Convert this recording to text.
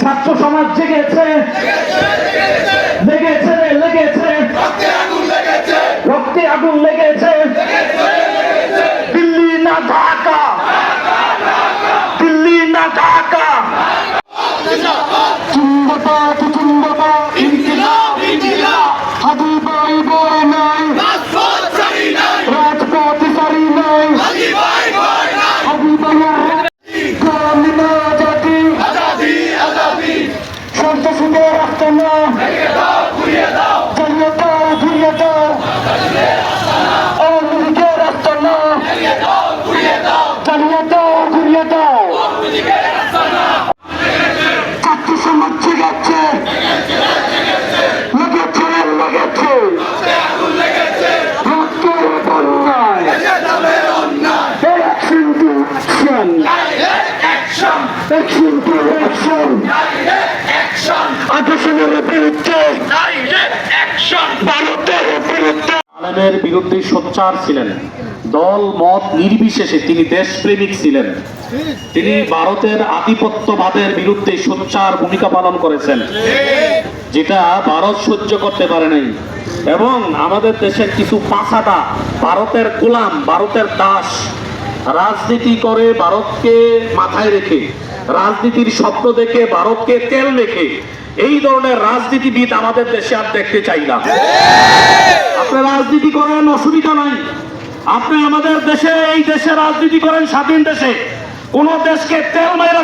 ছাত্র সমাজ জেগেছে, লেগেছে লেগেছে, রক্তে আগুন লেগেছে। দিল্লি না ঢাকা, দিল্লি না ঢাকা। জিন্দাবাদ জিন্দাবাদ, ইনকিলাব ইনকিলাব, হাবিবাই বই নাই, রাজপথ সারি নাই, হাবিবাইয়ের গ্রামীণ জাতি সন্ত্রাসীদের রাখতে না, জ্বালিয়ে দাও ঘুরিয়ে দাও, আওয়ামী লীগের রাস্তা না, জ্বালিয়ে দাও ঘুরিয়ে দাও। ছাত্র সমাজ জেগেছে, লেগেছে লেগেছে, রক্তের বন্যায়, action to action, আগ্রাসনের বিরুদ্ধে ভারতের বিরুদ্ধে। আলেমের বিরুদ্ধে সোচ্চার ছিলেন, দল মত নির্বিশেষে তিনি দেশপ্রেমিক ছিলেন। তিনি ভারতের আধিপত্যবাদের বিরুদ্ধে সোচ্চার ভূমিকা পালন করেছেন, যেটা ভারত সহ্য করতে পারে নাই। এবং আমাদের দেশের কিছু পাছাটা ভারতের গোলাম, ভারতের দাস, রাজনীতি করে ভারতকে মাথায় রেখে, রাজনীতির স্বপ্ন দেখে ভারতকে তেল রেখে, এই ধরনের রাজনীতিবিদ আমাদের দেশে আর দেখতে চাই না। আপনি রাজনীতি করেন, অসুবিধা নাই। আপনি আমাদের দেশে, এই দেশে রাজনীতি করেন, স্বাধীন দেশে। কোন দেশকে তেল মেরে